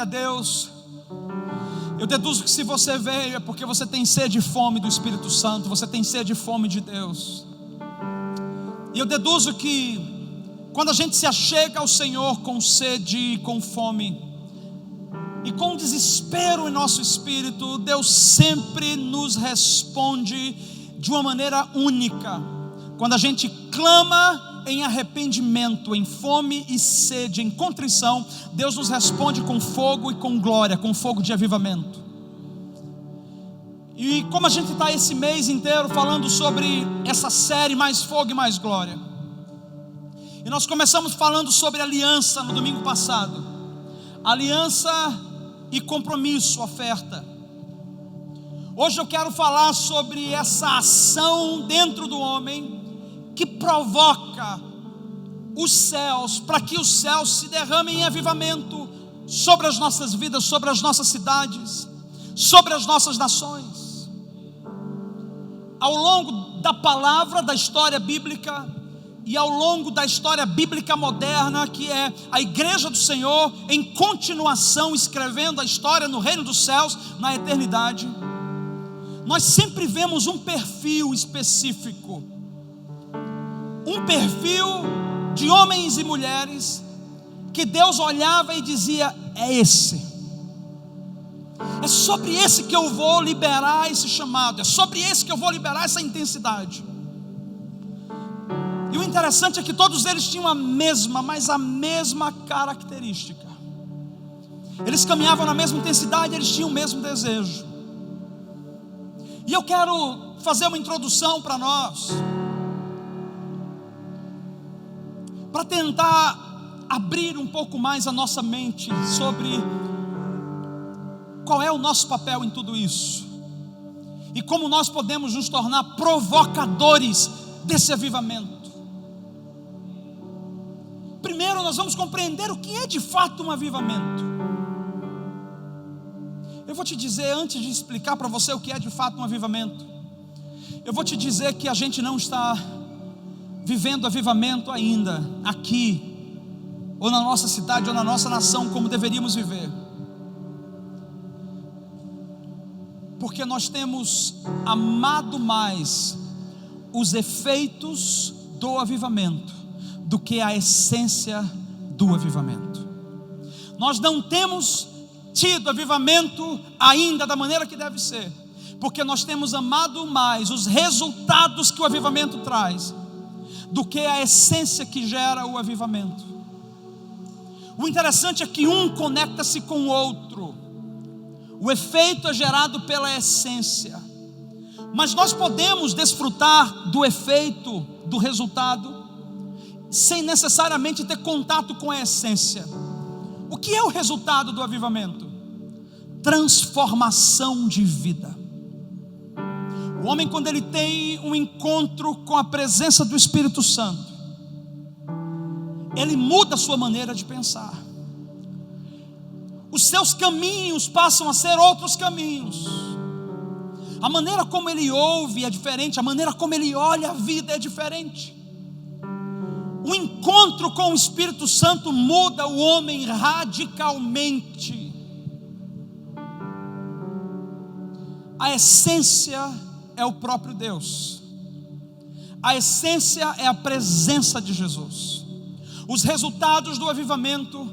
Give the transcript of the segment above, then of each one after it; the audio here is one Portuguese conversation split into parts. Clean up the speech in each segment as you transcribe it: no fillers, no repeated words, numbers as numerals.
Deus. Eu deduzo que se você veio é porque você tem sede e fome do Espírito Santo, você tem sede e fome de Deus. E eu deduzo que quando a gente se achega ao Senhor com sede e com fome, e com desespero em nosso espírito, Deus sempre nos responde de uma maneira única. Quando a gente clama em arrependimento, em fome e sede, em contrição, Deus nos responde com fogo e com glória, com fogo de avivamento. E como a gente está esse mês inteiro falando sobre essa série Mais Fogo e Mais Glória, e nós começamos falando sobre aliança no domingo passado, aliança e compromisso, oferta. Hoje eu quero falar sobre essa ação dentro do homem que provoca os céus, para que os céus se derramem em avivamento sobre as nossas vidas, sobre as nossas cidades, sobre as nossas nações. Ao longo da palavra, da história bíblica, e ao longo da história bíblica moderna, que é a igreja do Senhor, em continuação, escrevendo a história no reino dos céus, na eternidade, nós sempre vemos um perfil específico, um perfil de homens e mulheres, que Deus olhava e dizia: é esse, é sobre esse que eu vou liberar esse chamado, é sobre esse que eu vou liberar essa intensidade. E o interessante é que todos eles tinham a mesma característica. Eles caminhavam na mesma intensidade, eles tinham o mesmo desejo. E eu quero fazer uma introdução para nós, para tentar abrir um pouco mais a nossa mente sobre qual é o nosso papel em tudo isso, e como nós podemos nos tornar provocadores desse avivamento. Primeiro nós vamos compreender o que é de fato um avivamento. Eu vou te dizer, antes de explicar para você o que é de fato um avivamento, eu vou te dizer que a gente não está vivendo avivamento ainda, aqui, ou na nossa cidade, ou na nossa nação, como deveríamos viver, porque nós temos amado mais os efeitos do avivamento do que a essência do avivamento. Nós não temos tido avivamento ainda da maneira que deve ser, porque nós temos amado mais os resultados que o avivamento traz do que a essência que gera o avivamento. O interessante é que um conecta-se com o outro. O efeito é gerado pela essência, mas nós podemos desfrutar do efeito, do resultado, sem necessariamente ter contato com a essência. O que é o resultado do avivamento? Transformação de vida. O homem, quando ele tem um encontro com a presença do Espírito Santo, ele muda a sua maneira de pensar. Os seus caminhos passam a ser outros caminhos. A maneira como ele ouve é diferente, a maneira como ele olha a vida é diferente. O encontro com o Espírito Santo muda o homem radicalmente. A essência é o próprio Deus. A essência é a presença de Jesus. Os resultados do avivamento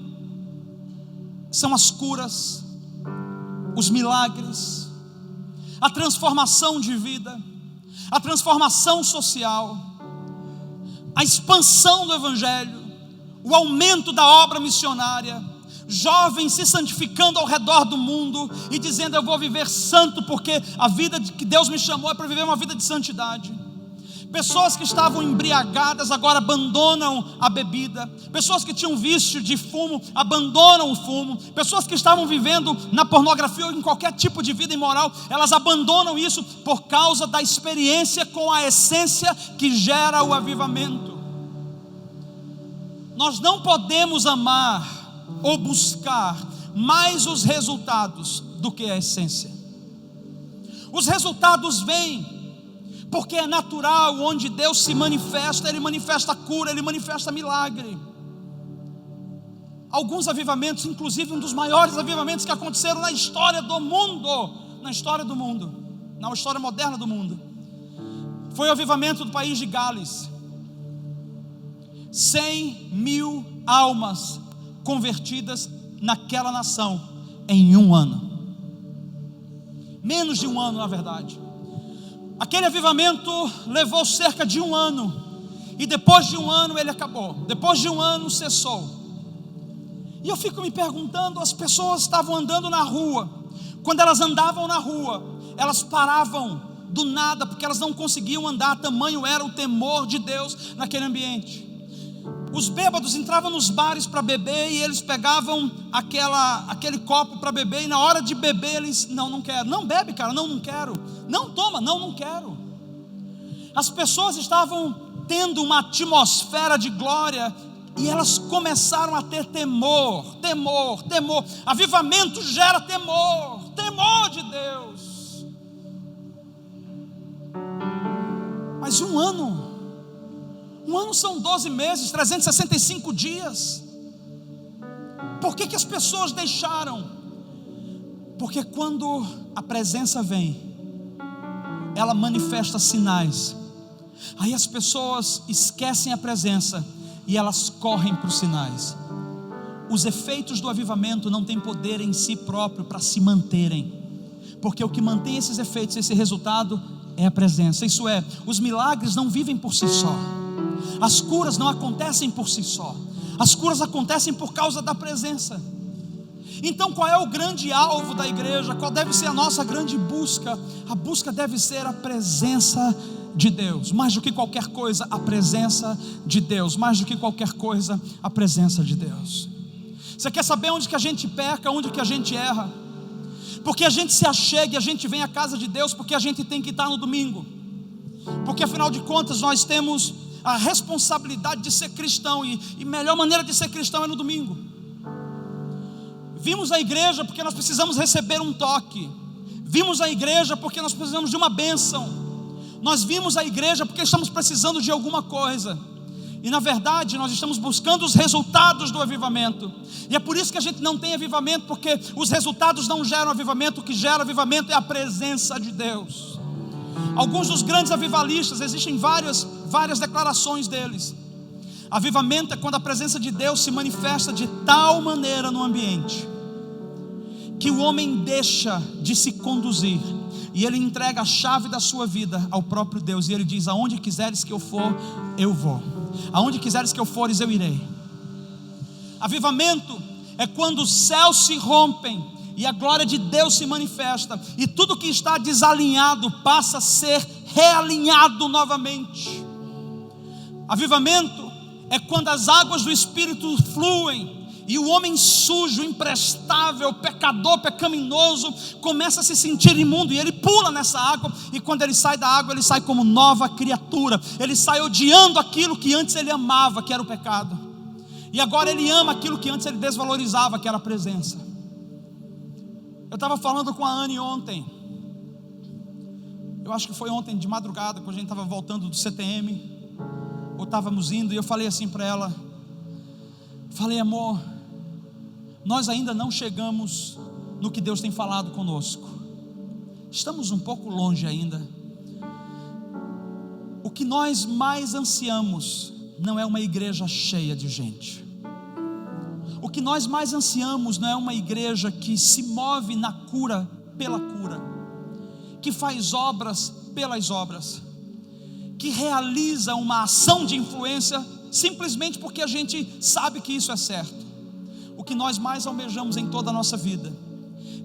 são as curas, os milagres, a transformação de vida, a transformação social, a expansão do Evangelho, o aumento da obra missionária, jovens se santificando ao redor do mundo e dizendo: eu vou viver santo, porque a vida que Deus me chamou é para viver uma vida de santidade. Pessoas que estavam embriagadas agora abandonam a bebida. Pessoas que tinham vício de fumo abandonam o fumo. Pessoas que estavam vivendo na pornografia ou em qualquer tipo de vida imoral, elas abandonam isso por causa da experiência com a essência que gera o avivamento. Nós não podemos amar ou buscar mais os resultados do que a essência. Os resultados vêm porque é natural. Onde Deus se manifesta, Ele manifesta cura, Ele manifesta milagre. alguns avivamentos, inclusive um dos maiores avivamentos que aconteceram na história do mundo, na história moderna do mundo, foi o avivamento do país de Gales. 100.000 almas convertidas naquela nação em um ano, menos de um ano na verdade. Aquele avivamento levou cerca de um ano, e depois de um ano ele acabou, depois de um ano cessou. E eu fico me perguntando, as pessoas estavam andando na rua, quando elas andavam na rua, elas paravam do nada, porque elas não conseguiam andar, tamanho era o temor de Deus naquele ambiente. Os bêbados entravam nos bares para beber, e eles pegavam aquele copo para beber, e na hora de beber eles, não quero, não bebe cara, não quero, não toma, não quero. As pessoas estavam tendo uma atmosfera de glória, e elas começaram a ter temor. Avivamento gera temor de Deus. Mas um ano são 12 meses, 365 dias. Por que as pessoas deixaram? Porque quando a presença vem, ela manifesta sinais. Aí as pessoas esquecem a presença e elas correm para os sinais. Os efeitos do avivamento não têm poder em si próprio para se manterem, porque o que mantém esses efeitos, esse resultado, é a presença. Isso é, os milagres não vivem por si só, as curas não acontecem por si só, as curas acontecem por causa da presença. Então qual é o grande alvo da igreja? Qual deve ser a nossa grande busca? A busca deve ser a presença de Deus, mais do que qualquer coisa, a presença de Deus, mais do que qualquer coisa, a presença de Deus. Você quer saber onde que a gente peca, onde que a gente erra? Porque a gente se achega e a gente vem à casa de Deus porque a gente tem que estar no domingo, porque afinal de contas nós temos a responsabilidade de ser cristão, e a melhor maneira de ser cristão é no domingo. Vimos a igreja porque nós precisamos receber um toque, vimos a igreja porque nós precisamos de uma bênção, nós vimos a igreja porque estamos precisando de alguma coisa, e na verdade nós estamos buscando os resultados do avivamento, e é por isso que a gente não tem avivamento, porque os resultados não geram avivamento. O que gera avivamento é a presença de Deus. Alguns dos grandes avivalistas, existem várias declarações deles. Avivamento é quando a presença de Deus se manifesta de tal maneira no ambiente, que o homem deixa de se conduzir, e ele entrega a chave da sua vida ao próprio Deus, e ele diz: aonde quiseres que eu for, eu vou, aonde quiseres que eu fores, eu irei. Avivamento é quando os céus se rompem e a glória de Deus se manifesta, e tudo que está desalinhado passa a ser realinhado novamente. Avivamento é quando as águas do Espírito fluem, e o homem sujo, imprestável, pecador, pecaminoso, começa a se sentir imundo, e ele pula nessa água, e quando ele sai da água, ele sai como nova criatura. Ele sai odiando aquilo que antes ele amava, que era o pecado, e agora ele ama aquilo que antes ele desvalorizava, que era a presença. Eu estava falando com a Anne ontem, eu acho que foi ontem de madrugada, quando a gente estava voltando do CTM, ou estávamos indo, e eu falei assim para ela, falei: amor, nós ainda não chegamos no que Deus tem falado conosco, estamos um pouco longe ainda. O que nós mais ansiamos não é uma igreja cheia de gente, o que nós mais ansiamos não é uma igreja que se move na cura pela cura, que faz obras pelas obras, que realiza uma ação de influência simplesmente porque a gente sabe que isso é certo. O que nós mais almejamos em toda a nossa vida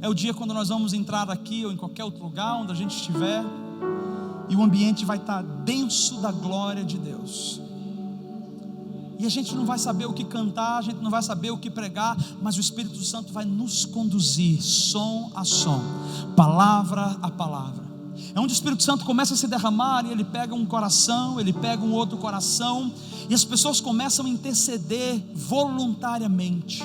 é o dia quando nós vamos entrar aqui ou em qualquer outro lugar onde a gente estiver, e o ambiente vai estar denso da glória de Deus, e a gente não vai saber o que cantar, a gente não vai saber o que pregar, mas o Espírito Santo vai nos conduzir som a som, palavra a palavra. É onde o Espírito Santo começa a se derramar, e ele pega um coração, ele pega um outro coração, e as pessoas começam a interceder voluntariamente.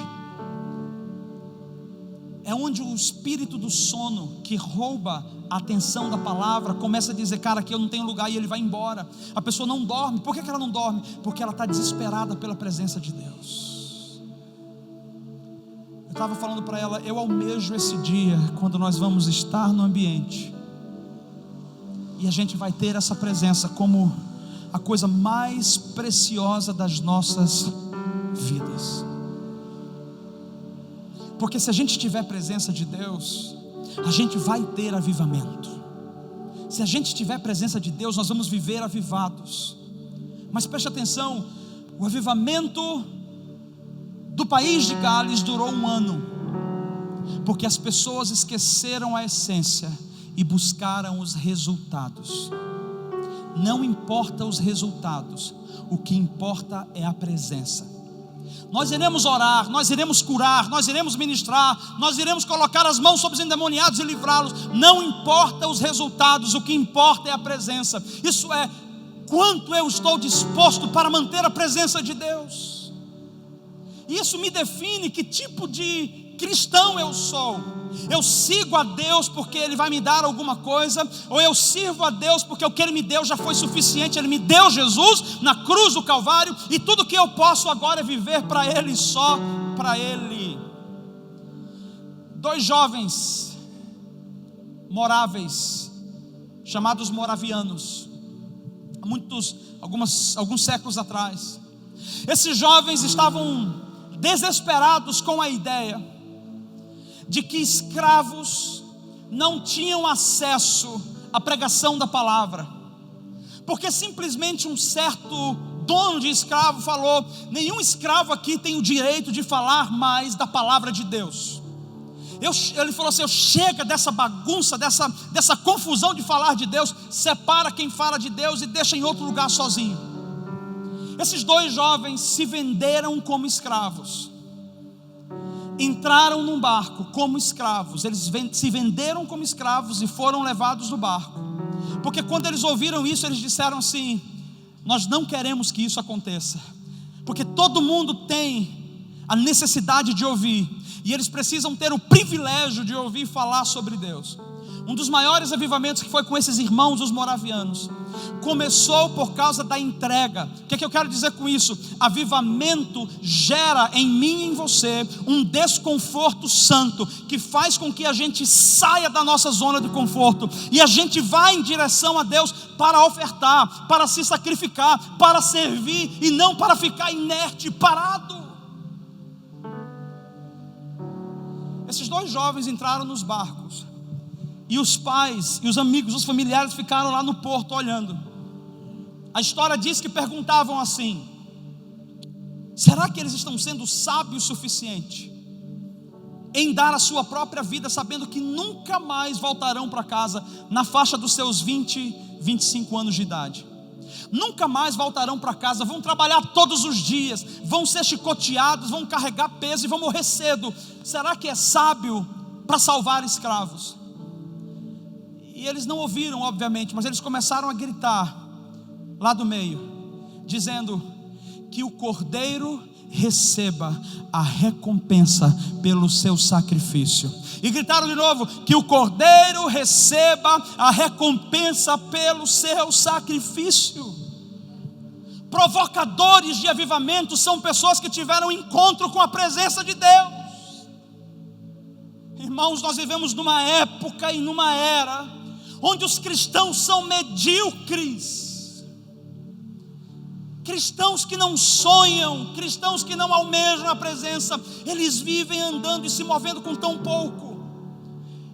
É onde o espírito do sono, que rouba a atenção da palavra, começa a dizer: cara, aqui eu não tenho lugar, e ele vai embora. A pessoa não dorme. Por que ela não dorme? Porque ela está desesperada pela presença de Deus. estava falando para ela, eu almejo esse dia, quando nós vamos estar no ambiente, e a gente vai ter essa presença como a coisa mais preciosa das nossas vidas. Porque se a gente tiver a presença de Deus, a gente vai ter avivamento. Se a gente tiver a presença de Deus, nós vamos viver avivados. Mas preste atenção, o avivamento do país de Gales durou 1 ano, porque as pessoas esqueceram a essência e buscaram os resultados. Não importa os resultados, o que importa é a presença. Nós iremos orar, nós iremos curar, nós iremos ministrar, nós iremos colocar as mãos sobre os endemoniados e livrá-los. Não importa os resultados, o que importa é a presença. Isso é, quanto eu estou disposto para manter a presença de Deus. Isso me define que tipo de cristão eu sou. Eu sigo a Deus porque Ele vai me dar alguma coisa, ou eu sirvo a Deus porque o que Ele me deu já foi suficiente. Ele me deu Jesus na cruz do Calvário, e tudo que eu posso agora é viver para Ele, só para Ele. 2 jovens moráveis, chamados moravianos, alguns séculos atrás, esses jovens estavam desesperados com a ideia de que escravos não tinham acesso à pregação da palavra, porque simplesmente um certo dono de escravo falou: nenhum escravo aqui tem o direito de falar mais da palavra de Deus. Ele falou assim: chega dessa bagunça, dessa confusão de falar de Deus, separa quem fala de Deus e deixa em outro lugar sozinho. Esses 2 jovens se venderam como escravos, entraram num barco como escravos. Eles se venderam como escravos e foram levados no barco, porque quando eles ouviram isso, eles disseram assim: nós não queremos que isso aconteça, porque todo mundo tem a necessidade de ouvir, e eles precisam ter o privilégio de ouvir falar sobre Deus. Um dos maiores avivamentos que foi com esses irmãos, os moravianos, começou por causa da entrega. O que é que eu quero dizer com isso? Avivamento gera em mim e em você um desconforto santo, que faz com que a gente saia da nossa zona de conforto, e a gente vá em direção a Deus para ofertar, para se sacrificar, para servir, e não para ficar inerte, parado. Esses 2 jovens entraram nos barcos, e os pais e os amigos, os familiares ficaram lá no porto olhando. A história diz que perguntavam assim: será que eles estão sendo sábios o suficiente em dar a sua própria vida, sabendo que nunca mais voltarão para casa na faixa dos seus 20, 25 anos de idade? Nunca mais voltarão para casa, vão trabalhar todos os dias, vão ser chicoteados, vão carregar peso e vão morrer cedo. Será que é sábio para salvar escravos? E eles não ouviram, obviamente, mas eles começaram a gritar lá do meio, dizendo que o cordeiro receba a recompensa pelo seu sacrifício. E gritaram de novo: que o cordeiro receba a recompensa pelo seu sacrifício. Provocadores de avivamento são pessoas que tiveram encontro com a presença de Deus. Irmãos, nós vivemos numa época e numa era onde os cristãos são medíocres, cristãos que não sonham, cristãos que não almejam a presença. Eles vivem andando e se movendo com tão pouco.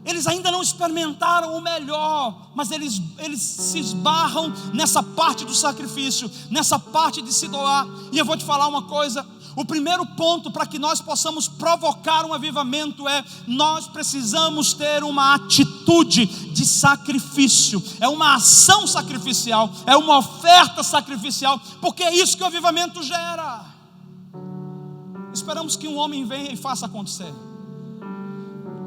Eles ainda não experimentaram o melhor, mas eles se esbarram nessa parte do sacrifício, nessa parte de se doar. E eu vou te falar uma coisa: o primeiro ponto para que nós possamos provocar um avivamento é: nós precisamos ter uma atitude de sacrifício. É uma ação sacrificial, é uma oferta sacrificial, porque é isso que o avivamento gera. Esperamos que um homem venha e faça acontecer.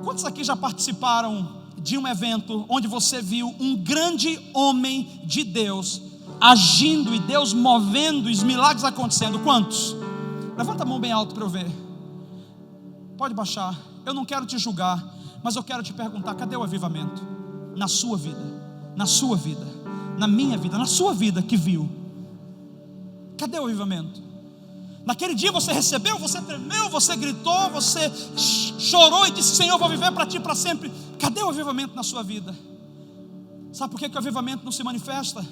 Quantos aqui já participaram de um evento onde você viu um grande homem de Deus agindo e Deus movendo e os milagres acontecendo? Quantos? Levanta a mão bem alto para eu ver. Pode baixar. Eu não quero te julgar, mas eu quero te perguntar: cadê o avivamento? Na sua vida, na sua vida, na minha vida, na sua vida que viu. Cadê o avivamento? Naquele dia você recebeu, você tremeu, você gritou, você chorou e disse: Senhor, vou viver para ti para sempre. Cadê o avivamento na sua vida? Sabe por que o avivamento não se manifesta?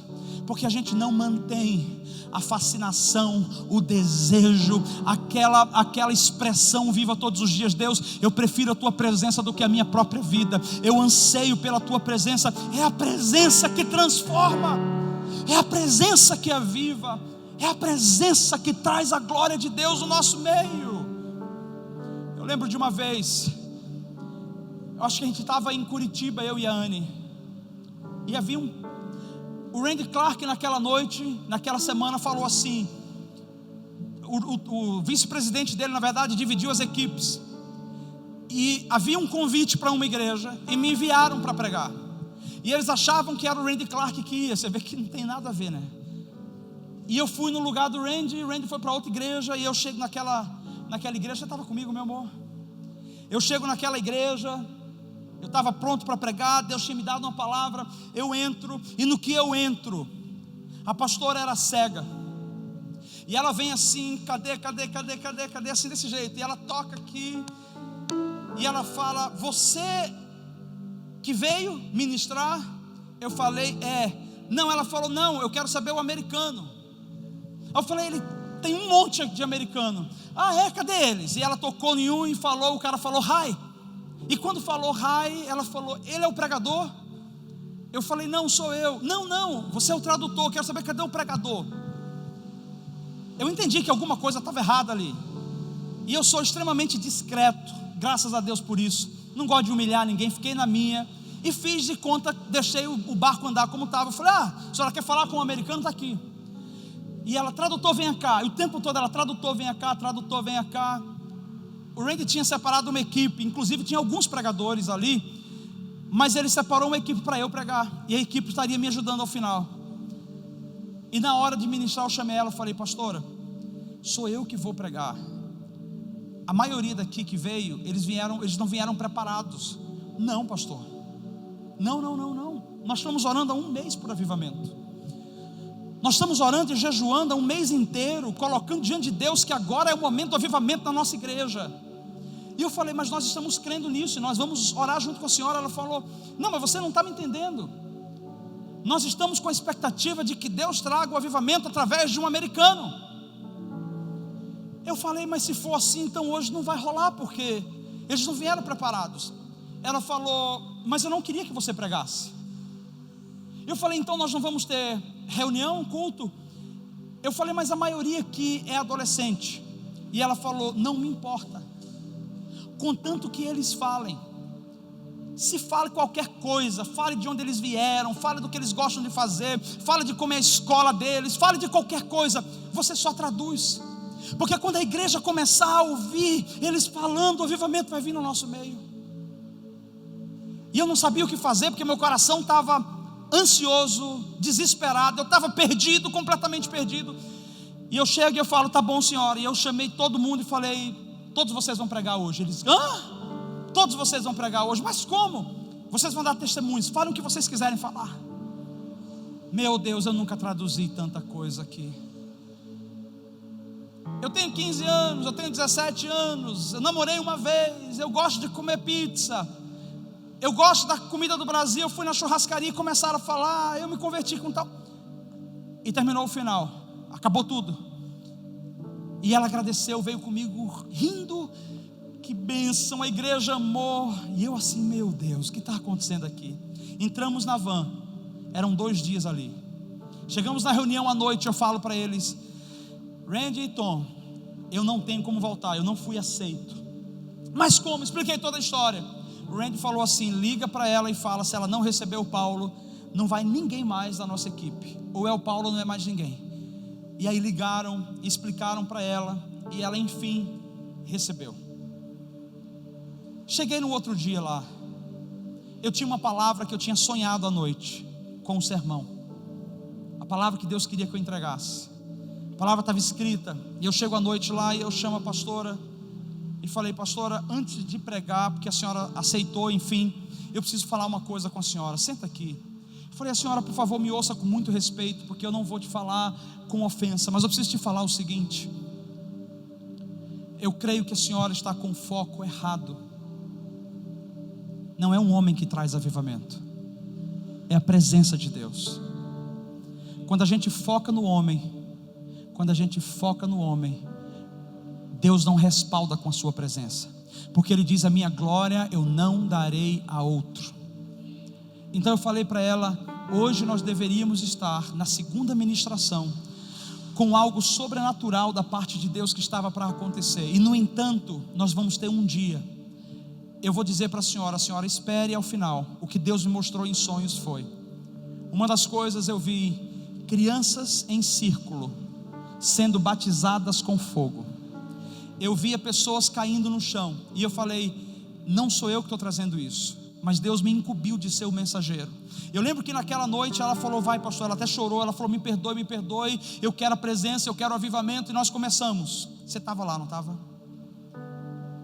Porque a gente não mantém a fascinação, o desejo, aquela expressão viva todos os dias. Deus, eu prefiro a tua presença do que a minha própria vida. Eu anseio pela tua presença. É a presença que transforma, é a presença que aviva, é a presença que traz a glória de Deus no nosso meio. Eu lembro de uma vez, eu acho que a gente estava em Curitiba, eu e a Anne, e havia o Randy Clark naquela noite, naquela semana, falou assim, o vice-presidente dele, na verdade, dividiu as equipes, e havia um convite para uma igreja, e me enviaram para pregar, e eles achavam que era o Randy Clark que ia. Você vê que não tem nada a ver, né? E eu fui no lugar do Randy, o Randy foi para outra igreja, e eu chego naquela igreja. Você estava comigo, meu amor? Eu chego naquela igreja, eu estava pronto para pregar, Deus tinha me dado uma palavra, eu entro, e no que eu entro, a pastora era cega, e ela vem assim, cadê, assim desse jeito, e ela toca aqui, e ela fala: você que veio ministrar? Eu falei: é. Não, ela falou: não, eu quero saber o americano. Eu falei: ele tem um monte de americano. Ah, é? Cadê eles? E ela tocou em um e falou, o cara falou hi. E quando falou hi, ela falou: ele é o pregador? Eu falei: não, sou eu. Não, você é o tradutor, quero saber cadê o pregador. Eu entendi que alguma coisa estava errada ali, e eu sou extremamente discreto, graças a Deus por isso. Não gosto de humilhar ninguém, fiquei na minha, e fiz de conta, deixei o barco andar como estava. Eu falei: a senhora quer falar com um americano? Está aqui. E ela: tradutor, venha cá. E o tempo todo ela: tradutor, venha cá, tradutor, venha cá. O Randy tinha separado uma equipe, inclusive tinha alguns pregadores ali, mas ele separou uma equipe para eu pregar, e a equipe estaria me ajudando ao final. E na hora de ministrar, eu chamei ela e falei: pastora, sou eu que vou pregar. A maioria daqui que veio, eles não vieram preparados. Não, pastor, não, nós estamos orando há um mês por avivamento, nós estamos orando e jejuando há um mês inteiro, colocando diante de Deus que agora é o momento do avivamento na nossa igreja. E eu falei: mas nós estamos crendo nisso, e nós vamos orar junto com a senhora. Ela falou: não, mas você não está me entendendo, nós estamos com a expectativa de que Deus traga o avivamento através de um americano. Eu falei: mas se for assim, então hoje não vai rolar, porque eles não vieram preparados. Ela falou: mas eu não queria que você pregasse. Eu falei: então nós não vamos ter reunião, culto? Eu falei: mas a maioria aqui é adolescente. E ela falou: não me importa, contanto que eles falem. Se fale qualquer coisa, fale de onde eles vieram, fale do que eles gostam de fazer, fale de como é a escola deles, fale de qualquer coisa, você só traduz. Porque quando a igreja começar a ouvir eles falando, o avivamento vai vir no nosso meio. E eu não sabia o que fazer, porque meu coração estava ansioso, desesperado, eu estava perdido, completamente perdido. E eu chego e eu falo: tá bom, senhora. E eu chamei todo mundo e falei: todos vocês vão pregar hoje. Eles: todos vocês vão pregar hoje? Mas como? Vocês vão dar testemunhos, falem o que vocês quiserem falar. Meu Deus, eu nunca traduzi tanta coisa aqui. Eu tenho 15 anos, eu tenho 17 anos, eu namorei uma vez, eu gosto de comer pizza, eu gosto da comida do Brasil. Eu fui na churrascaria e começaram a falar, eu me converti com tal. E terminou o final, acabou tudo. E ela agradeceu, veio comigo rindo. Que bênção, a igreja amou. E eu assim: meu Deus, o que está acontecendo aqui? Entramos na van, eram 2 dias ali. Chegamos na reunião à noite, eu falo para eles: Randy e Tom, eu não tenho como voltar, eu não fui aceito. Mas como? Expliquei toda a história. O Randy falou assim: liga para ela e fala, se ela não receber o Paulo, não vai ninguém mais da nossa equipe. Ou é o Paulo ou não é mais ninguém. E aí ligaram, explicaram para ela, e ela enfim recebeu. Cheguei no outro dia lá, eu tinha uma palavra que eu tinha sonhado à noite, com um sermão. A palavra que Deus queria que eu entregasse. A palavra estava escrita, e eu chego à noite lá e eu chamo a pastora e falei: pastora, antes de pregar, porque a senhora aceitou, enfim, eu preciso falar uma coisa com a senhora, senta aqui. Eu falei: a senhora, por favor, me ouça com muito respeito, porque eu não vou te falar com ofensa, mas eu preciso te falar o seguinte: eu creio que a senhora está com o foco errado. Não é um homem que traz avivamento, é a presença de Deus. Quando a gente foca no homem, Deus não respalda com a sua presença, porque Ele diz: a minha glória eu não darei a outro. Então eu falei para ela: hoje nós deveríamos estar na segunda ministração com algo sobrenatural da parte de Deus que estava para acontecer, e no entanto nós vamos ter um dia. Eu vou dizer para a senhora espere ao final. O que Deus me mostrou em sonhos foi, uma das coisas eu vi crianças em círculo sendo batizadas com fogo. Eu via pessoas caindo no chão, e eu falei: não sou eu que estou trazendo isso, mas Deus me incumbiu de ser o mensageiro. Eu lembro que naquela noite ela falou: vai pastor, ela até chorou, ela falou: me perdoe, eu quero a presença, eu quero o avivamento. E nós começamos. Você estava lá, não estava?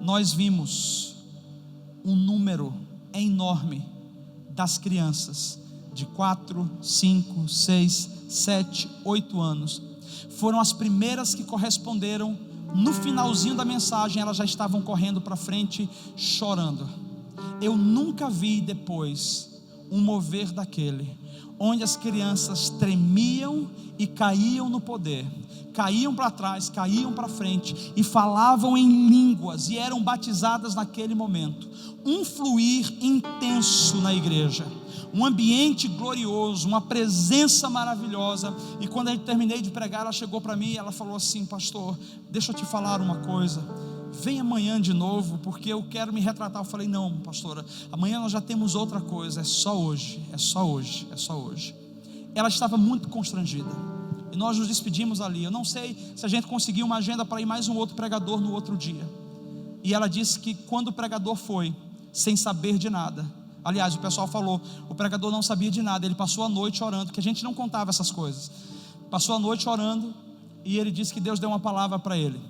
Nós vimos um número enorme das crianças de 4, 5, 6, 7, 8 anos, foram as primeiras que corresponderam. No finalzinho da mensagem elas já estavam correndo para frente, chorando. Eu nunca vi depois um mover daquele, onde as crianças tremiam e caíam no poder, caíam para trás, caíam para frente e falavam em línguas e eram batizadas naquele momento. Um fluir intenso na igreja, um ambiente glorioso, uma presença maravilhosa. E quando eu terminei de pregar, ela chegou para mim e ela falou assim: pastor, deixa eu te falar uma coisa, vem amanhã de novo, porque eu quero me retratar. Eu falei: não, pastora, amanhã nós já temos outra coisa, é só hoje. Ela estava muito constrangida, e nós nos despedimos ali. Eu não sei se a gente conseguiu uma agenda para ir mais um outro pregador no outro dia. E ela disse que quando o pregador foi, sem saber de nada, aliás, o pessoal falou, o pregador não sabia de nada, ele passou a noite orando, porque a gente não contava essas coisas. Passou a noite orando, e ele disse que Deus deu uma palavra para ele.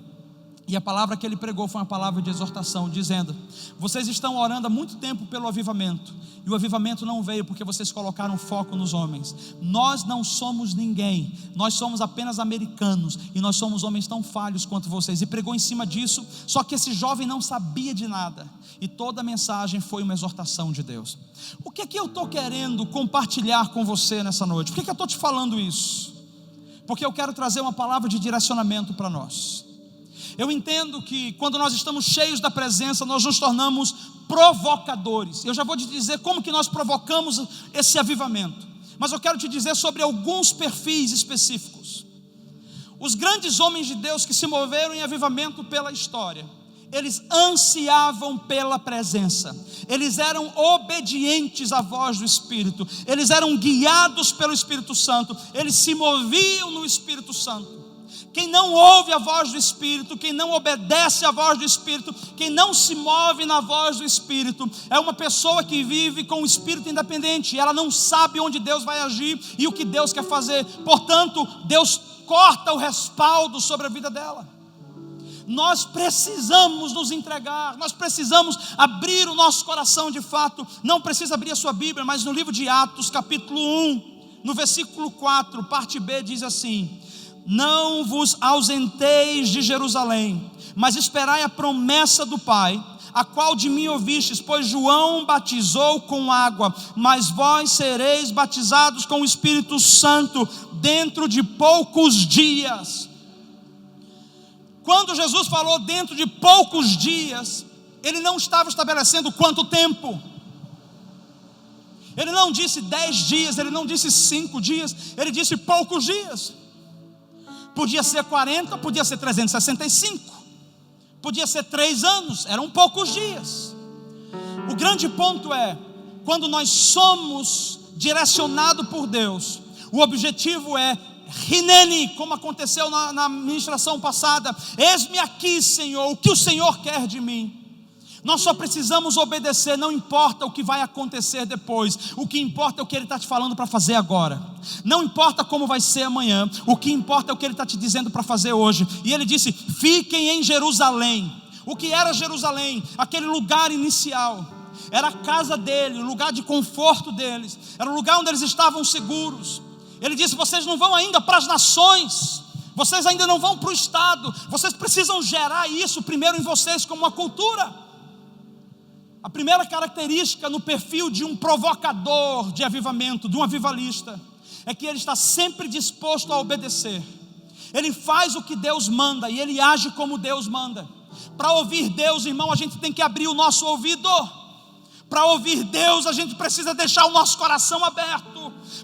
E a palavra que ele pregou foi uma palavra de exortação, dizendo: vocês estão orando há muito tempo pelo avivamento, e o avivamento não veio porque vocês colocaram foco nos homens. Nós não somos ninguém, nós somos apenas americanos, e nós somos homens tão falhos quanto vocês. E pregou em cima disso, só que esse jovem não sabia de nada, e toda a mensagem foi uma exortação de Deus. O que é que eu estou querendo compartilhar com você nessa noite? Por que eu estou te falando isso? Porque eu quero trazer uma palavra de direcionamento para nós. Eu entendo que quando nós estamos cheios da presença, nós nos tornamos provocadores. Eu já vou te dizer como que nós provocamos esse avivamento, mas eu quero te dizer sobre alguns perfis específicos. Os grandes homens de Deus que se moveram em avivamento pela história, eles ansiavam pela presença, eles eram obedientes à voz do Espírito, eles eram guiados pelo Espírito Santo, eles se moviam no Espírito Santo. Quem não ouve a voz do Espírito, quem não obedece à voz do Espírito, quem não se move na voz do Espírito, é uma pessoa que vive com o espírito independente. Ela não sabe onde Deus vai agir e o que Deus quer fazer. Portanto, Deus corta o respaldo sobre a vida dela. Nós precisamos nos entregar, nós precisamos abrir o nosso coração de fato. Não precisa abrir a sua Bíblia, mas no livro de Atos, capítulo 1, no versículo 4, parte B, diz assim: não vos ausenteis de Jerusalém, mas esperai a promessa do Pai, a qual de mim ouvistes, pois João batizou com água, mas vós sereis batizados com o Espírito Santo dentro de poucos dias. Quando Jesus falou dentro de poucos dias, Ele não estava estabelecendo quanto tempo. Ele não disse 10 dias, Ele não disse 5 dias, Ele disse poucos dias. Podia ser 40, podia ser 365, podia ser 3 anos, eram poucos dias. O grande ponto é, quando nós somos direcionados por Deus, o objetivo é Hineni, como aconteceu na ministração passada: eis-me aqui, Senhor, o que o Senhor quer de mim. Nós só precisamos obedecer, não importa o que vai acontecer depois, o que importa é o que Ele está te falando para fazer agora. Não importa como vai ser amanhã, o que importa é o que Ele está te dizendo para fazer hoje. E Ele disse: fiquem em Jerusalém. O que era Jerusalém? Aquele lugar inicial, era a casa dele, o lugar de conforto deles, era o lugar onde eles estavam seguros. Ele disse: vocês não vão ainda para as nações, vocês ainda não vão para o estado, vocês precisam gerar isso primeiro em vocês como uma cultura. A primeira característica no perfil de um provocador de avivamento, de um avivalista, é que ele está sempre disposto a obedecer. Ele faz o que Deus manda e ele age como Deus manda. Para ouvir Deus, irmão, a gente tem que abrir o nosso ouvido. Para ouvir Deus, a gente precisa deixar o nosso coração aberto.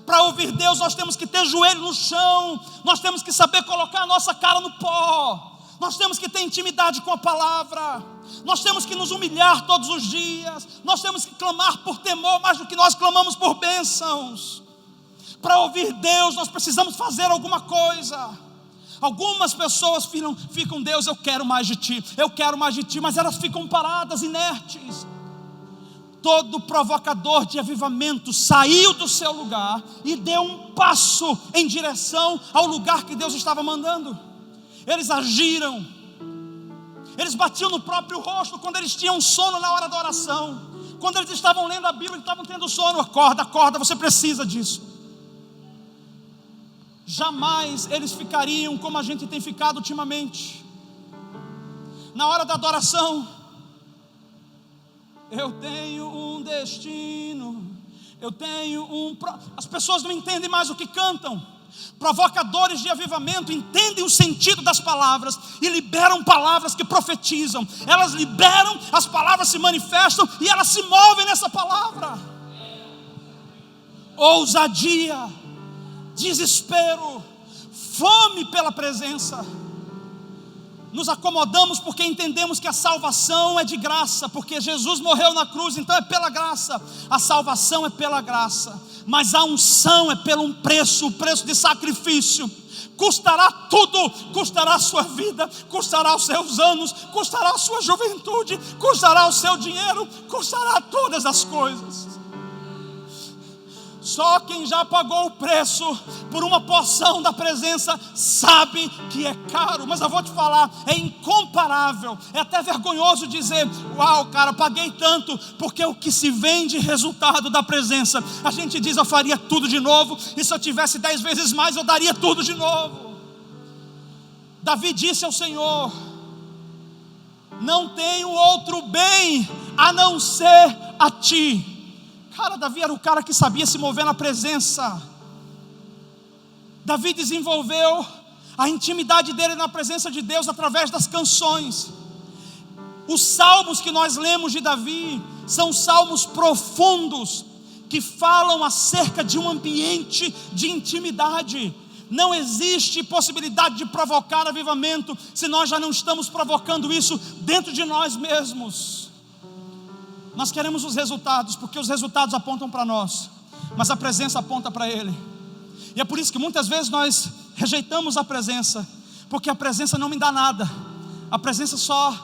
Para ouvir Deus, nós temos que ter joelho no chão. Nós temos que saber colocar a nossa cara no pó. Nós temos que ter intimidade com a palavra. Nós temos que nos humilhar todos os dias. Nós temos que clamar por temor mais do que nós clamamos por bênçãos. Para ouvir Deus, nós precisamos fazer alguma coisa. Algumas pessoas ficam, Deus, eu quero mais de Ti, eu quero mais de Ti, mas elas ficam paradas, inertes. Todo provocador de avivamento saiu do seu lugar e deu um passo em direção ao lugar que Deus estava mandando. Eles agiram, eles batiam no próprio rosto quando eles tinham sono na hora da oração. Quando eles estavam lendo a Bíblia, eles estavam tendo sono. Acorda, você precisa disso. Jamais eles ficariam como a gente tem ficado ultimamente. Na hora da adoração, eu tenho um destino, as pessoas não entendem mais o que cantam. Provocadores de avivamento entendem o sentido das palavras e liberam palavras que profetizam. Elas liberam, as palavras se manifestam e elas se movem nessa palavra. Ousadia, desespero, fome pela presença. Nos acomodamos porque entendemos que a salvação é de graça, porque Jesus morreu na cruz, então é pela graça. A salvação é pela graça, mas a unção é pelo um preço, o preço de sacrifício. Custará tudo, custará a sua vida, custará os seus anos, custará a sua juventude, custará o seu dinheiro, custará todas as coisas. Só quem já pagou o preço por uma porção da presença sabe que é caro. Mas eu vou te falar, é incomparável. É até vergonhoso dizer, uau, cara, paguei tanto. Porque o que se vem de resultado da presença, a gente diz, eu faria tudo de novo. E se eu tivesse 10 vezes mais, eu daria tudo de novo. Davi disse ao Senhor, não tenho outro bem a não ser a Ti. Cara, Davi era o cara que sabia se mover na presença. Davi desenvolveu a intimidade dele na presença de Deus através das canções. Os salmos que nós lemos de Davi são salmos profundos, que falam acerca de um ambiente de intimidade. Não existe possibilidade de provocar avivamento se nós já não estamos provocando isso dentro de nós mesmos. Nós queremos os resultados, porque os resultados apontam para nós, mas a presença aponta para Ele. E é por isso que muitas vezes nós rejeitamos a presença, porque a presença não me dá nada. A presença só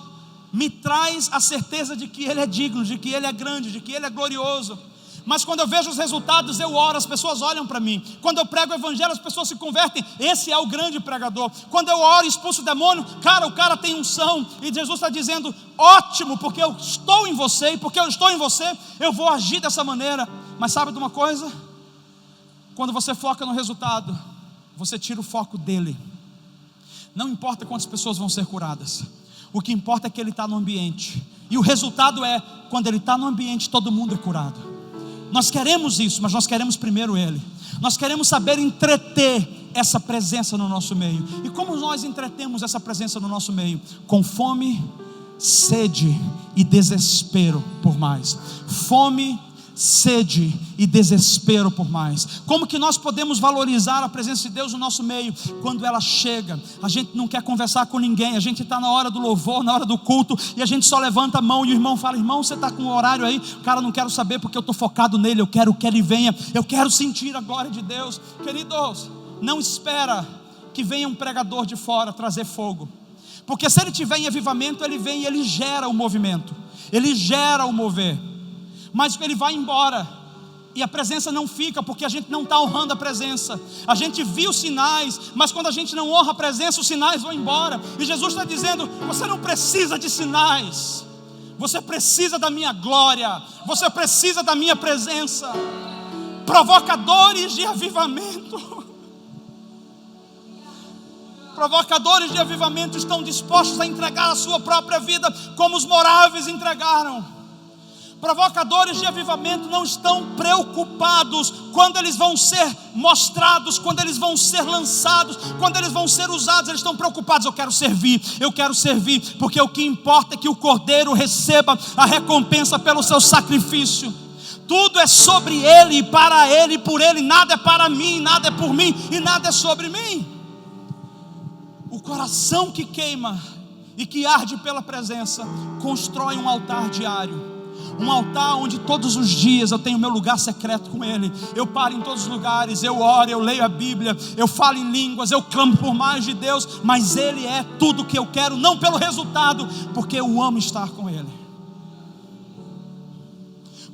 me traz a certeza de que Ele é digno, de que Ele é grande, de que Ele é glorioso. Mas quando eu vejo os resultados, eu oro, as pessoas olham para mim. Quando eu prego o evangelho, as pessoas se convertem. Esse é o grande pregador. Quando eu oro e expulso o demônio, o cara tem unção. E Jesus está dizendo, ótimo, porque eu estou em você. E porque eu estou em você, eu vou agir dessa maneira. Mas sabe de uma coisa? Quando você foca no resultado, você tira o foco dele. Não importa quantas pessoas vão ser curadas. O que importa é que ele está no ambiente. E o resultado é, quando ele está no ambiente, todo mundo é curado. Nós queremos isso, mas nós queremos primeiro Ele. Nós queremos saber entreter essa presença no nosso meio. E como nós entretemos essa presença no nosso meio? Com fome, sede e desespero por mais. Fome, sede e desespero por mais. Como que nós podemos valorizar a presença de Deus no nosso meio? Quando ela chega, a gente não quer conversar com ninguém, a gente está na hora do louvor, na hora do culto, e a gente só levanta a mão e o irmão fala, irmão, você está com o horário aí? Cara, não quero saber porque eu estou focado nele, eu quero que ele venha, eu quero sentir a glória de Deus. Queridos, não espera que venha um pregador de fora trazer fogo, porque se ele tiver em avivamento, ele vem e ele gera o movimento, ele gera o mover. Mas ele vai embora e a presença não fica, porque a gente não está honrando a presença. A gente viu sinais, mas quando a gente não honra a presença, os sinais vão embora. E Jesus está dizendo, você não precisa de sinais, você precisa da minha glória, você precisa da minha presença. Provocadores de avivamento, Provocadores de avivamento estão dispostos a entregar a sua própria vida, como os moráveis entregaram. Provocadores de avivamento não estão preocupados quando eles vão ser mostrados, quando eles vão ser lançados, quando eles vão ser usados. Eles estão preocupados: eu quero servir, porque o que importa é que o Cordeiro receba a recompensa pelo seu sacrifício. Tudo é sobre Ele, para Ele, por Ele. Nada é para mim, nada é por mim e nada é sobre mim. O coração que queima e que arde pela presença constrói um altar diário. Um altar onde todos os dias eu tenho meu lugar secreto com Ele. Eu paro em todos os lugares, eu oro, eu leio a Bíblia, eu falo em línguas, eu clamo por mais de Deus. Mas Ele é tudo o que eu quero, não pelo resultado, porque eu amo estar com Ele.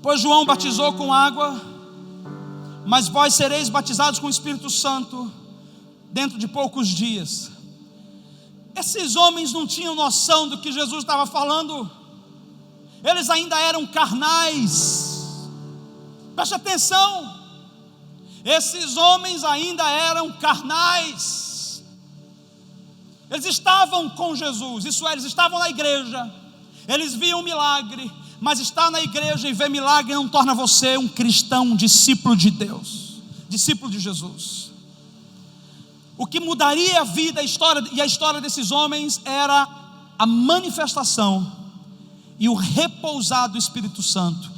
Pois João batizou com água, mas vós sereis batizados com o Espírito Santo dentro de poucos dias. Esses homens não tinham noção do que Jesus estava falando. Eles ainda eram carnais. Preste atenção. Esses homens ainda eram carnais. Eles estavam com Jesus, isso é, eles estavam na igreja. Eles viam milagre. Mas estar na igreja e ver milagre não torna você um cristão, um discípulo de Deus, discípulo de Jesus. O que mudaria a vida e a história desses homens era a manifestação e o repousar do Espírito Santo,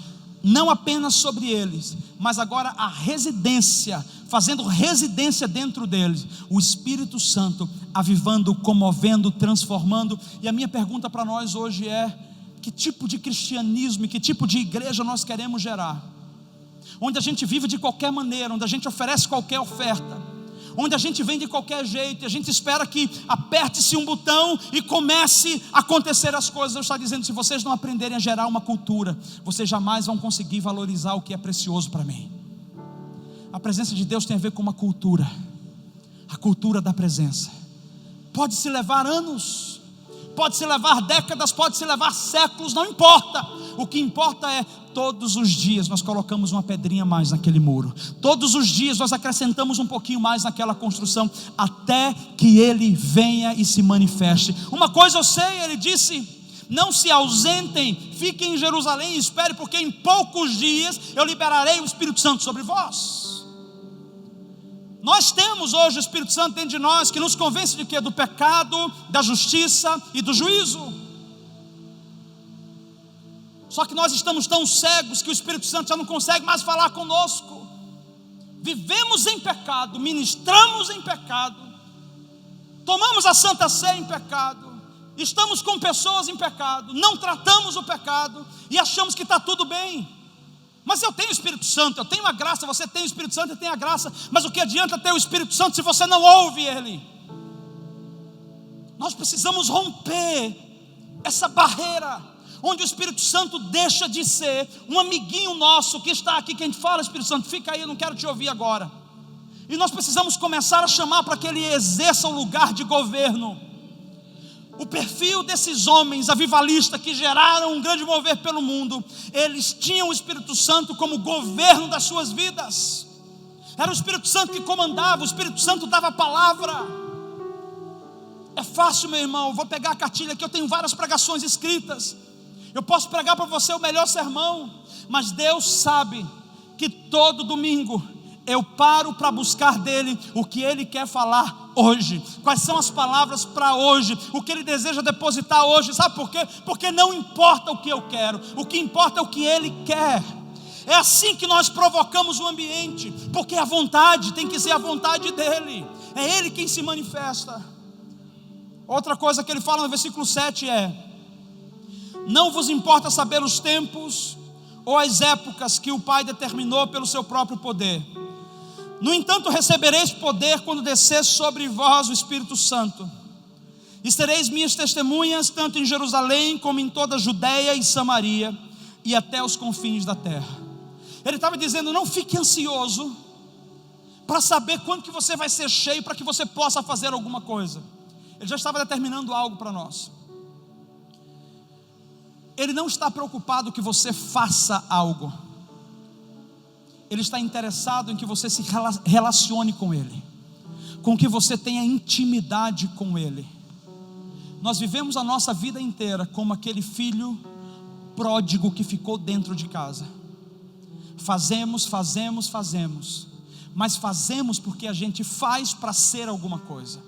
não apenas sobre eles, mas agora a residência, fazendo residência dentro deles, o Espírito Santo avivando, comovendo, transformando. E a minha pergunta para nós hoje é: que tipo de cristianismo e que tipo de igreja nós queremos gerar? Onde a gente vive de qualquer maneira, onde a gente oferece qualquer oferta, onde a gente vem de qualquer jeito, e a gente espera que aperte-se um botão e comece a acontecer as coisas. Eu estou dizendo: se vocês não aprenderem a gerar uma cultura, vocês jamais vão conseguir valorizar o que é precioso para mim. A presença de Deus tem a ver com uma cultura, a cultura da presença. Pode se levar anos, pode se levar décadas, pode se levar séculos, não importa. O que importa é, todos os dias nós colocamos uma pedrinha a mais naquele muro. Todos os dias nós acrescentamos um pouquinho mais naquela construção, até que Ele venha e se manifeste. Uma coisa eu sei, Ele disse: não se ausentem, fiquem em Jerusalém e esperem, porque em poucos dias eu liberarei o Espírito Santo sobre vós. Nós temos hoje o Espírito Santo dentro de nós, que nos convence de quê? Do pecado, da justiça e do juízo. Só que nós estamos tão cegos que o Espírito Santo já não consegue mais falar conosco. Vivemos em pecado, ministramos em pecado, tomamos a Santa Ceia em pecado, estamos com pessoas em pecado, não tratamos o pecado e achamos que está tudo bem. Mas eu tenho o Espírito Santo, eu tenho a graça, você tem o Espírito Santo e tem a graça. Mas o que adianta ter o Espírito Santo se você não ouve Ele? Nós precisamos romper essa barreira, onde o Espírito Santo deixa de ser um amiguinho nosso que está aqui, que a gente fala: Espírito Santo, fica aí, eu não quero te ouvir agora. E nós precisamos começar a chamar para que Ele exerça um lugar de governo. O perfil desses homens avivalistas que geraram um grande mover pelo mundo, eles tinham o Espírito Santo como governo das suas vidas. Era o Espírito Santo que comandava, o Espírito Santo dava a palavra. É fácil, meu irmão, vou pegar a cartilha aqui, eu tenho várias pregações escritas, eu posso pregar para você o melhor sermão, mas Deus sabe que todo domingo eu paro para buscar dEle o que Ele quer falar hoje. Quais são as palavras para hoje? O que Ele deseja depositar hoje? Sabe por quê? Porque não importa o que eu quero, o que importa é o que Ele quer. É assim que nós provocamos o ambiente, porque a vontade tem que ser a vontade dEle. É Ele quem se manifesta. Outra coisa que Ele fala no versículo 7 é: não vos importa saber os tempos ou as épocas que o Pai determinou pelo seu próprio poder. No entanto, recebereis poder quando descer sobre vós o Espírito Santo, e sereis minhas testemunhas, tanto em Jerusalém como em toda a Judeia e Samaria, e até os confins da terra. Ele estava dizendo: não fique ansioso para saber quando que você vai ser cheio, para que você possa fazer alguma coisa. Ele já estava determinando algo para nós. Ele não está preocupado que você faça algo, Ele está interessado em que você se relacione com Ele. com que você tenha intimidade com Ele. Nós vivemos a nossa vida inteira como aquele filho pródigo que ficou dentro de casa. Fazemos, mas fazemos porque a gente faz para ser alguma coisa.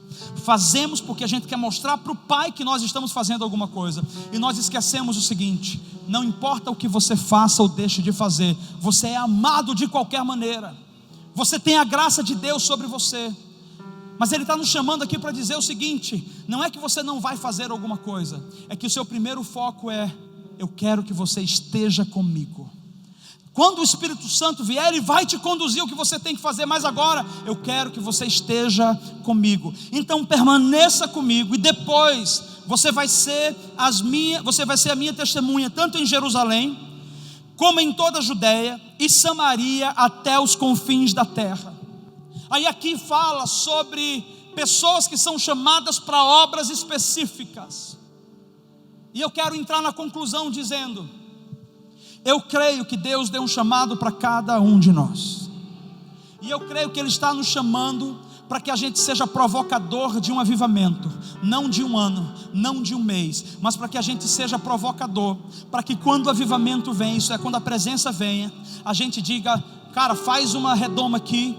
Fazemos porque a gente quer mostrar para o Pai que nós estamos fazendo alguma coisa. E nós esquecemos o seguinte: não importa o que você faça ou deixe de fazer, você é amado de qualquer maneira. Você tem a graça de Deus sobre você. Mas Ele está nos chamando aqui para dizer o seguinte: não é que você não vai fazer alguma coisa, é que o seu primeiro foco é: eu quero que você esteja comigo. Quando o Espírito Santo vier, Ele vai te conduzir o que você tem que fazer, mas agora eu quero que você esteja comigo. Então permaneça comigo, e depois você vai ser a minha testemunha, tanto em Jerusalém, como em toda a Judeia e Samaria, até os confins da terra. Aí aqui fala sobre pessoas que são chamadas para obras específicas. E eu quero entrar na conclusão dizendo: eu creio que Deus deu um chamado para cada um de nós. E eu creio que Ele está nos chamando para que a gente seja provocador de um avivamento. Não de um ano, não de um mês, mas para que a gente seja provocador. Para que quando o avivamento vem, isso é, quando a presença venha, a gente diga: cara, faz uma redoma aqui,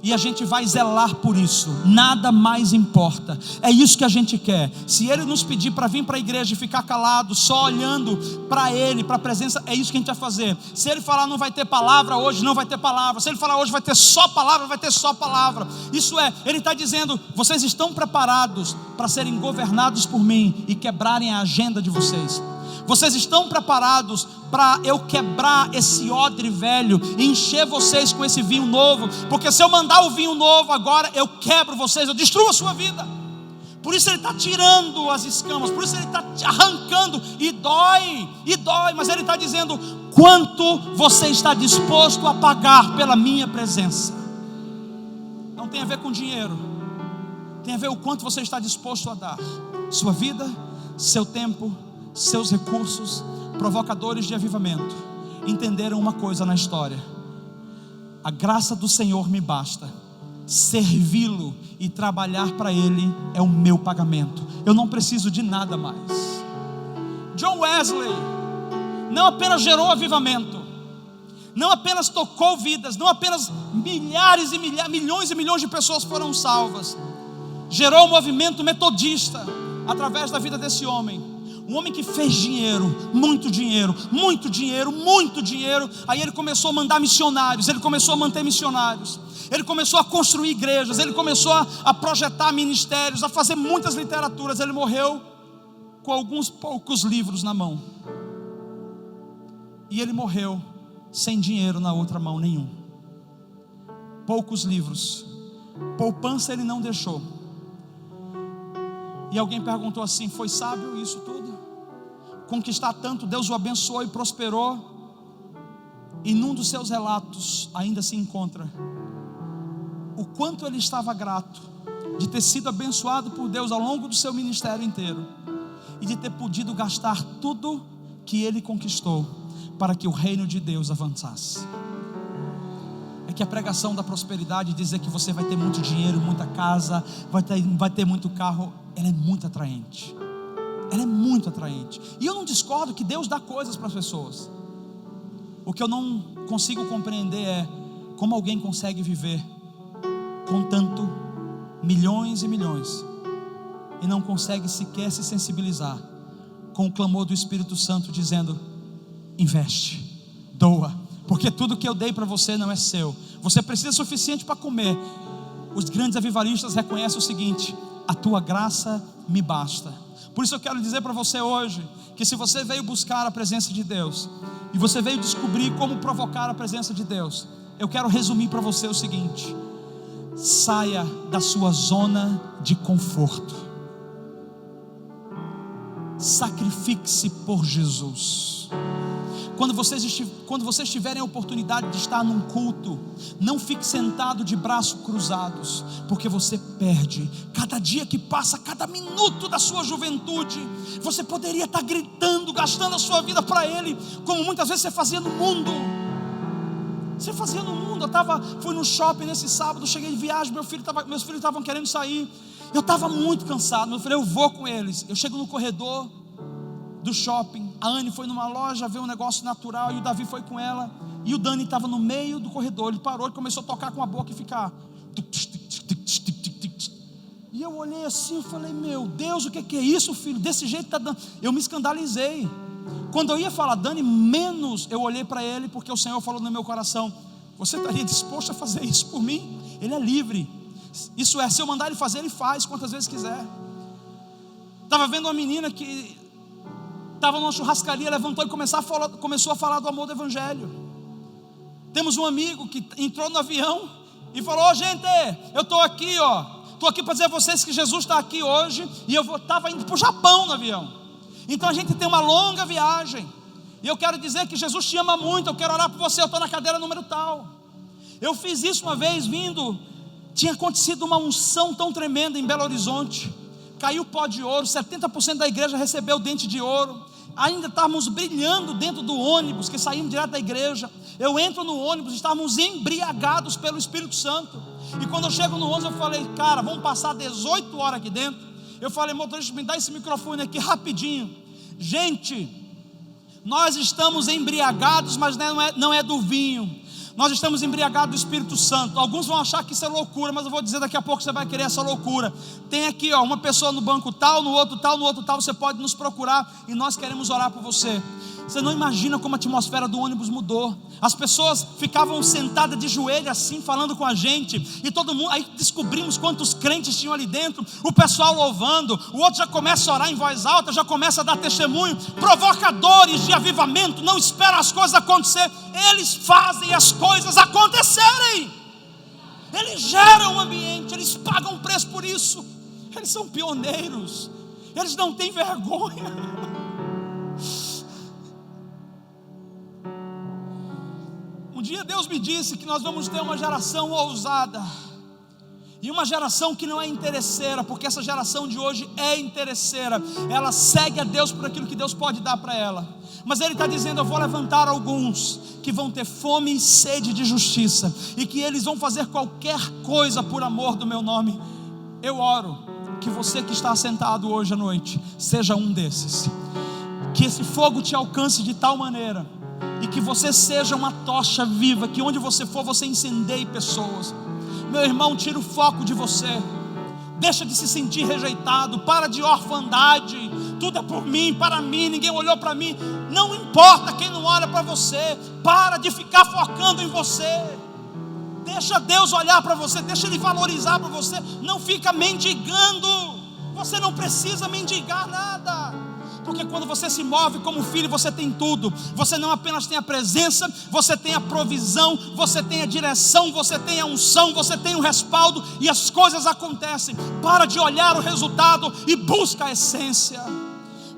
e a gente vai zelar por isso. Nada mais importa. É isso que a gente quer. Se Ele nos pedir para vir para a igreja e ficar calado, só olhando para Ele, para a presença, é isso que a gente vai fazer. Se Ele falar não vai ter palavra hoje, não vai ter palavra. Se Ele falar hoje vai ter só palavra, vai ter só palavra. Isso é, Ele está dizendo: vocês estão preparados para serem governados por mim e quebrarem a agenda de vocês? Vocês estão preparados para eu quebrar esse odre velho e encher vocês com esse vinho novo? Porque se eu mandar o vinho novo agora, eu quebro vocês, eu destruo a sua vida. Por isso Ele está tirando as escamas, por isso Ele está arrancando, e dói, mas Ele está dizendo: quanto você está disposto a pagar pela minha presença? Não tem a ver com dinheiro, tem a ver o quanto você está disposto a dar. Sua vida, seu tempo, seus recursos. Provocadores de avivamento entenderam uma coisa na história: a graça do Senhor me basta. Servi-lo e trabalhar para Ele é o meu pagamento. Eu não preciso de nada mais. John Wesley não apenas gerou avivamento, não apenas tocou vidas, não apenas milhares e milhões e milhões de pessoas foram salvas, gerou um movimento metodista através da vida desse homem. Um homem que fez dinheiro, muito dinheiro, muito dinheiro, muito dinheiro. Aí ele começou a mandar missionários, ele começou a manter missionários, ele começou a construir igrejas, ele começou a projetar ministérios, a fazer muitas literaturas. Ele morreu com alguns poucos livros na mão, e ele morreu sem dinheiro na outra mão nenhum. Poucos livros, poupança ele não deixou. E alguém perguntou assim: foi sábio isso tudo? Conquistar tanto? Deus o abençoou e prosperou. E num dos seus relatos ainda se encontra o quanto ele estava grato de ter sido abençoado por Deus ao longo do seu ministério inteiro, e de ter podido gastar tudo que ele conquistou para que o reino de Deus avançasse. É que a pregação da prosperidade, dizer que você vai ter muito dinheiro, muita casa, vai ter muito carro, ela é muito atraente. Ela é muito atraente. E eu não discordo que Deus dá coisas para as pessoas. O que eu não consigo compreender é como alguém consegue viver com tanto, milhões e milhões, e não consegue sequer se sensibilizar com o clamor do Espírito Santo dizendo: investe, doa, porque tudo que eu dei para você não é seu. Você precisa o suficiente para comer. Os grandes avivalistas reconhecem o seguinte: a tua graça me basta. Por isso eu quero dizer para você hoje, que se você veio buscar a presença de Deus, e você veio descobrir como provocar a presença de Deus, eu quero resumir para você o seguinte: saia da sua zona de conforto, sacrifique-se por Jesus. Quando vocês tiverem a oportunidade de estar num culto, não fique sentado de braços cruzados, porque você perde. Cada dia que passa, cada minuto da sua juventude, você poderia estar gritando, gastando a sua vida para Ele, como muitas vezes você fazia no mundo. Você fazia no mundo? Fui no shopping nesse sábado, cheguei de viagem, meus filhos estavam querendo sair. Eu estava muito cansado. Eu falei, eu vou com eles. Eu chego no corredor do shopping. A Anne foi numa loja ver um negócio natural e o Davi foi com ela. E o Dani estava no meio do corredor. Ele parou e começou a tocar com a boca e ficar. E eu olhei assim e falei, meu Deus, o que é isso, filho? Desse jeito está dando. Eu me escandalizei. Quando eu ia falar Dani, menos eu olhei para ele, porque o Senhor falou no meu coração, você estaria disposto a fazer isso por mim? Ele é livre. Isso é, se eu mandar ele fazer, ele faz quantas vezes quiser. Estava vendo uma menina que estava numa churrascaria, levantou e começou a falar do amor do Evangelho. Temos um amigo que entrou no avião e falou, gente, eu estou aqui, estou aqui para dizer a vocês que Jesus está aqui hoje. E eu estava indo para o Japão no avião. Então a gente tem uma longa viagem. E eu quero dizer que Jesus te ama muito. Eu quero orar por você, eu estou na cadeira número tal. Eu fiz isso uma vez vindo. Tinha acontecido uma unção tão tremenda em Belo Horizonte. Caiu pó de ouro, 70% da igreja recebeu dente de ouro. Ainda estávamos brilhando dentro do ônibus que saímos direto da igreja. Eu entro no ônibus, estávamos embriagados pelo Espírito Santo. E quando eu chego no ônibus eu falei, cara, vamos passar 18 horas aqui dentro. Eu falei, motorista, me dá esse microfone aqui rapidinho. Gente, nós estamos embriagados, mas não é do vinho. Nós estamos embriagados do Espírito Santo. Alguns vão achar que isso é loucura, mas eu vou dizer daqui a pouco, você vai querer essa loucura. Tem aqui uma pessoa no banco tal, no outro tal, no outro tal. Você pode nos procurar e nós queremos orar por você. Você não imagina como a atmosfera do ônibus mudou. As pessoas ficavam sentadas de joelho assim, falando com a gente. E todo mundo, aí descobrimos quantos crentes tinham ali dentro. O pessoal louvando, o outro já começa a orar em voz alta, já começa a dar testemunho. Provocadores de avivamento, não esperam as coisas acontecer. Eles fazem as coisas acontecerem. Eles geram um ambiente, eles pagam preço por isso. Eles são pioneiros. Eles não têm vergonha. Um dia Deus me disse que nós vamos ter uma geração ousada. E uma geração que não é interesseira, porque essa geração de hoje é interesseira. Ela segue a Deus por aquilo que Deus pode dar para ela. Mas Ele está dizendo, eu vou levantar alguns que vão ter fome e sede de justiça. E que eles vão fazer qualquer coisa por amor do meu nome. Eu oro que você que está sentado hoje à noite seja um desses. Que esse fogo te alcance de tal maneira e que você seja uma tocha viva, que onde você for você incendeie pessoas. Meu irmão, tira o foco de você. Deixa de se sentir rejeitado. Para de orfandade. Tudo é por mim, para mim, ninguém olhou para mim. Não importa quem não olha para você. Para de ficar focando em você. Deixa Deus olhar para você. Deixa Ele valorizar para você. Não fica mendigando. Você não precisa mendigar nada. Porque quando você se move como filho, você tem tudo. Você não apenas tem a presença, você tem a provisão, você tem a direção, você tem a unção, você tem o respaldo e as coisas acontecem. Para de olhar o resultado e busca a essência.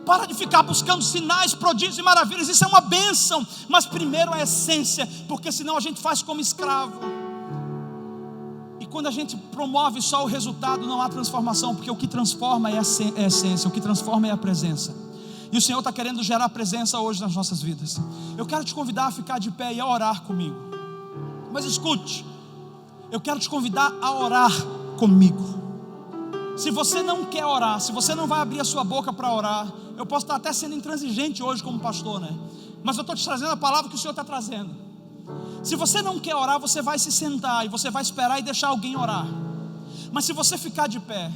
Para de ficar buscando sinais, prodígios e maravilhas. Isso é uma bênção, mas primeiro a essência, porque senão a gente faz como escravo. E quando a gente promove só o resultado, não há transformação, porque o que transforma é a essência, o que transforma é a presença. E o Senhor está querendo gerar presença hoje nas nossas vidas. Eu quero te convidar a ficar de pé e a orar comigo. Mas escute, eu quero te convidar a orar comigo. Se você não quer orar, se você não vai abrir a sua boca para orar, eu posso estar até sendo intransigente hoje como pastor, né? Mas eu estou te trazendo a palavra que o Senhor está trazendo. Se você não quer orar, você vai se sentar e você vai esperar e deixar alguém orar. Mas se você ficar de pé,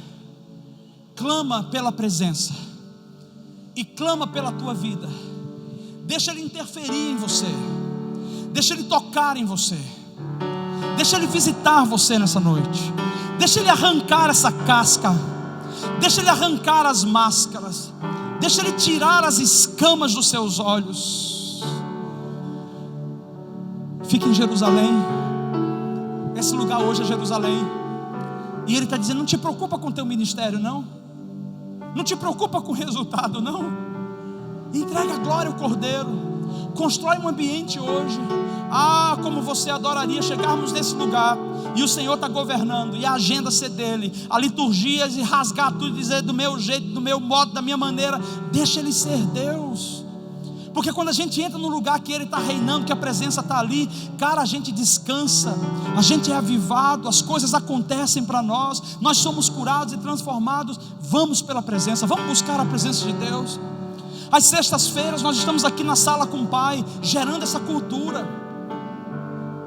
clama pela presença e clama pela tua vida. Deixa Ele interferir em você. Deixa Ele tocar em você. Deixa Ele visitar você nessa noite. Deixa Ele arrancar essa casca. Deixa Ele arrancar as máscaras. Deixa Ele tirar as escamas dos seus olhos. Fique em Jerusalém. Esse lugar hoje é Jerusalém. E Ele está dizendo, não te preocupa com o teu ministério, não. Não te preocupa com o resultado, não. Entrega a glória ao Cordeiro. Constrói um ambiente hoje. Ah, como você adoraria chegarmos nesse lugar e o Senhor está governando e a agenda ser dele, a liturgia e rasgar tudo e dizer do meu jeito, do meu modo, da minha maneira. Deixa Ele ser Deus. Porque quando a gente entra no lugar que Ele está reinando, que a presença está ali, cara, a gente descansa, a gente é avivado, as coisas acontecem para nós, nós somos curados e transformados. Vamos pela presença, vamos buscar a presença de Deus. Às sextas-feiras nós estamos aqui na sala com o Pai, gerando essa cultura.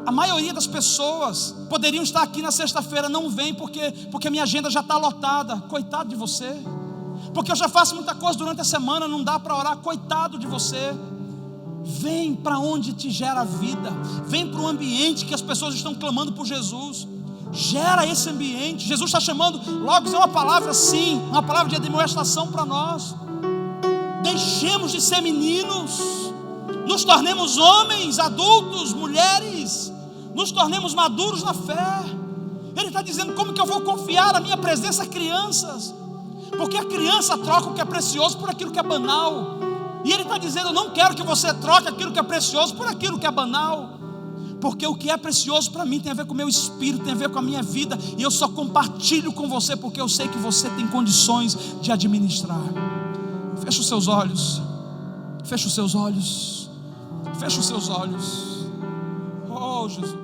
A maioria das pessoas poderiam estar aqui na sexta-feira, não vem porque a minha agenda já está lotada. Coitado de você. Porque eu já faço muita coisa durante a semana, não dá para orar. Coitado de você. Vem para onde te gera vida. Vem para o ambiente que as pessoas estão clamando por Jesus. Gera esse ambiente. Jesus está chamando, logo é uma palavra sim, uma palavra de admoestação para nós. Deixemos de ser meninos, nos tornemos homens, adultos, mulheres, nos tornemos maduros na fé. Ele está dizendo: como que eu vou confiar a minha presença a crianças? Porque a criança troca o que é precioso por aquilo que é banal. E Ele está dizendo: eu não quero que você troque aquilo que é precioso por aquilo que é banal. Porque o que é precioso para mim tem a ver com o meu espírito, tem a ver com a minha vida. E eu só compartilho com você porque eu sei que você tem condições de administrar. Feche os seus olhos. Feche os seus olhos. Feche os seus olhos. Oh, Jesus.